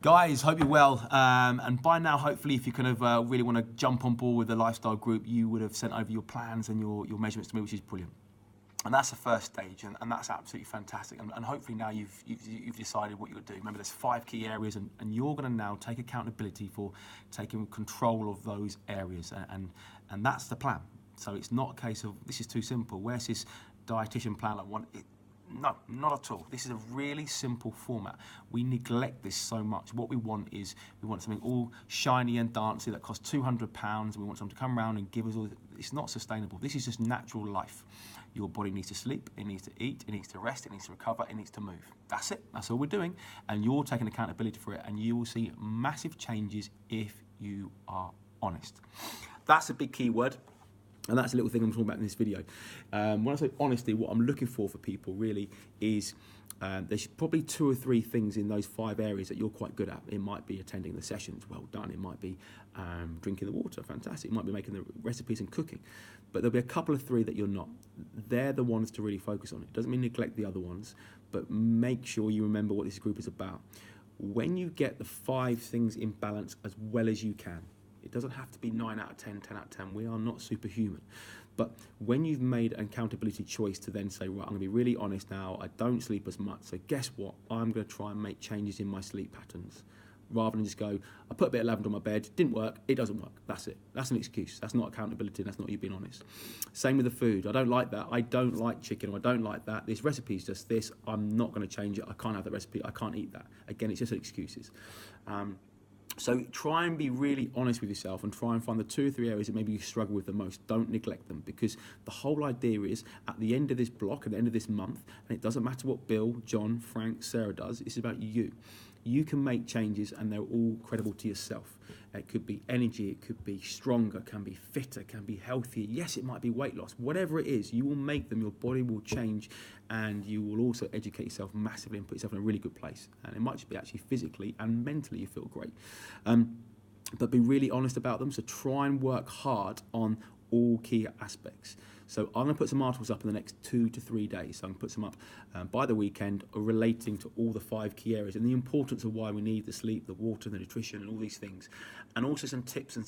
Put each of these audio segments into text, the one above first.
Guys, hope you're well. And by now, hopefully, if you kind of really want to jump on board with the lifestyle group, you would have sent over your plans and your measurements to me, which is brilliant. And that's the first stage, and that's absolutely fantastic. And hopefully now you've decided what you're going to do. Remember, there's 5 key areas, and you're going to now take accountability for taking control of those areas, and that's the plan. So it's not a case of this is too simple. Where's this dietitian plan like one? No, not at all. This is a really simple format. We neglect this so much. What we want is we want something all shiny and dancy that costs £200. We want someone to come around and give us all. It's not sustainable. This is just natural life. Your body needs to sleep, it needs to eat, it needs to rest, it needs to recover, it needs to move. That's it. That's all we're doing. And you're taking accountability for it, and you will see massive changes if you are honest. That's a big key word. And that's a little thing I'm talking about in this video. When I say honesty, what I'm looking for people really is there's probably 2 or 3 things in those 5 areas that you're quite good at. It might be attending the sessions, well done. It might be drinking the water, fantastic. It might be making the recipes and cooking. But there'll be a couple of 3 that you're not. They're the ones to really focus on. It doesn't mean neglect the other ones, but make sure you remember what this group is about. When you get the 5 things in balance as well as you can, it doesn't have to be 9 out of 10, 10 out of 10. We are not superhuman. But when you've made an accountability choice to then say, right, I'm going to be really honest now, I don't sleep as much, so guess what? I'm going to try and make changes in my sleep patterns. Rather than just go, I put a bit of lavender on my bed, didn't work, it doesn't work. That's it. That's an excuse. That's not accountability, that's not you being honest. Same with the food. I don't like that. I don't like chicken, or I don't like that. This recipe is just this. I'm not going to change it. I can't have the recipe. I can't eat that. Again, it's just excuses. So try and be really honest with yourself and try and find the 2 or 3 areas that maybe you struggle with the most. Don't neglect them, because the whole idea is at the end of this block, at the end of this month, and it doesn't matter what Bill, John, Frank, Sarah does, it's about you. You can make changes and they're all credible to yourself. It could be energy, it could be stronger, can be fitter, can be healthier. Yes, it might be weight loss. Whatever it is, you will make them, your body will change, and you will also educate yourself massively and put yourself in a really good place. And it might just be actually physically and mentally you feel great. But be really honest about them. So try and work hard on all key aspects. So I'm going to put some articles up in the next 2 to 3 days. So I'm going to put some up by the weekend relating to all the 5 key areas and the importance of why we need the sleep, the water, the nutrition, and all these things. And also some tips and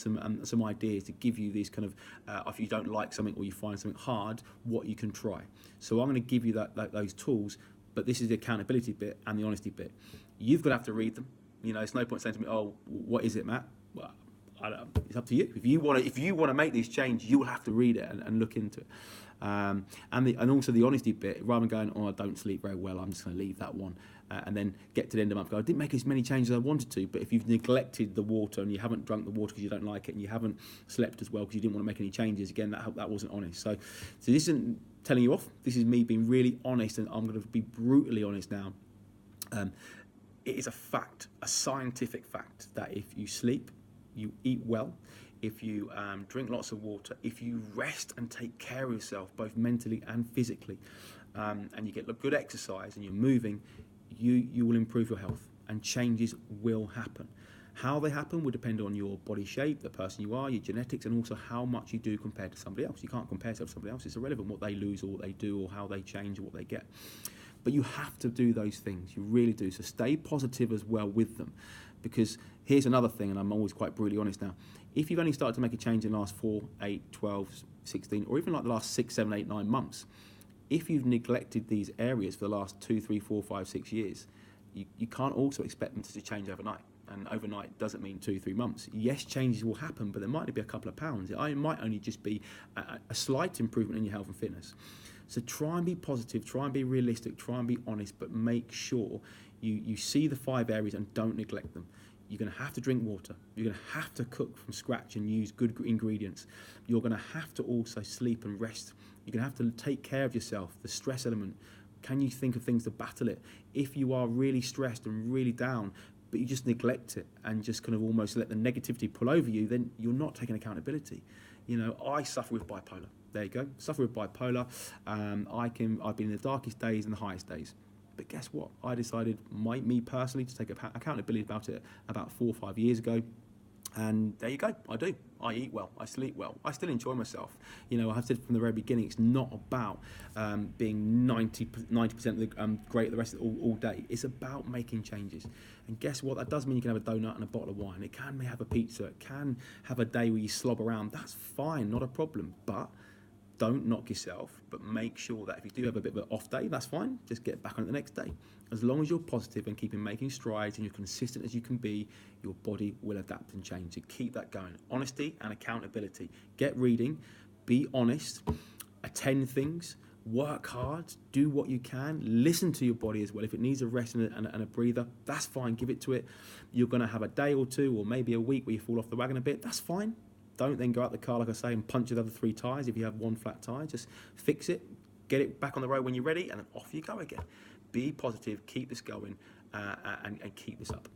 some ideas to give you these kind of, if you don't like something or you find something hard, what you can try. So I'm going to give you those tools, but this is the accountability bit and the honesty bit. You've got to have to read them. You know, it's no point saying to me, oh, what is it, Matt? Well, it's up to you. If you want to make these changes, you will have to read it and look into it. And also the honesty bit, rather than going, oh, I don't sleep very well, I'm just going to leave that one, and then get to the end of the month, go, I didn't make as many changes as I wanted to. But if you've neglected the water and you haven't drunk the water because you don't like it, and you haven't slept as well because you didn't want to make any changes, again, that wasn't honest. So this isn't telling you off. This is me being really honest, and I'm going to be brutally honest now. It is a fact, a scientific fact, that if you sleep, you eat well, if you drink lots of water, if you rest and take care of yourself, both mentally and physically, and you get good exercise and you're moving, you will improve your health, and changes will happen. How they happen will depend on your body shape, the person you are, your genetics, and also how much you do compared to somebody else. You can't compare yourself to somebody else. It's irrelevant what they lose or what they do or how they change or what they get. But you have to do those things, you really do. So stay positive as well with them. Because here's another thing, and I'm always quite brutally honest now. If you've only started to make a change in the last 4, 8, 12, 16, or even like the last 6, 7, 8, 9 months, if you've neglected these areas for the last 2, 3, 4, 5, 6 years, you can't also expect them to change overnight. And overnight doesn't mean 2, 3 months. Yes, changes will happen, but there might be a couple of pounds. It might only just be a slight improvement in your health and fitness. So try and be positive, try and be realistic, try and be honest, but make sure you see the 5 areas and don't neglect them. You're going to have to drink water. You're going to have to cook from scratch and use good ingredients. You're going to have to also sleep and rest. You're going to have to take care of yourself, the stress element. Can you think of things to battle it? If you are really stressed and really down, but you just neglect it and just kind of almost let the negativity pull over you, then you're not taking accountability. You know, I suffer with bipolar. There you go. Suffer with bipolar. I've been in the darkest days and the highest days. But guess what? I decided, me personally, to take accountability about it about 4 or 5 years ago. And there you go. I do. I eat well. I sleep well. I still enjoy myself. You know, I've said from the very beginning, it's not about being 90% of the great the rest of all day. It's about making changes. And guess what? That does mean you can have a donut and a bottle of wine. It can have a pizza. It can have a day where you slob around. That's fine, not a problem. But don't knock yourself, but make sure that if you do have a bit of an off day, that's fine. Just get back on it the next day. As long as you're positive and keeping making strides and you're consistent as you can be, your body will adapt and change. So keep that going. Honesty and accountability. Get reading, be honest, attend things, work hard, do what you can, listen to your body as well. If it needs a rest and a breather, that's fine, give it to it. You're going to have a day or two or maybe a week where you fall off the wagon a bit, that's fine. Don't then go out the car, like I say, and punch the other 3 tyres if you have one flat tyre. Just fix it, get it back on the road when you're ready, and then off you go again. Be positive, keep this going, and keep this up.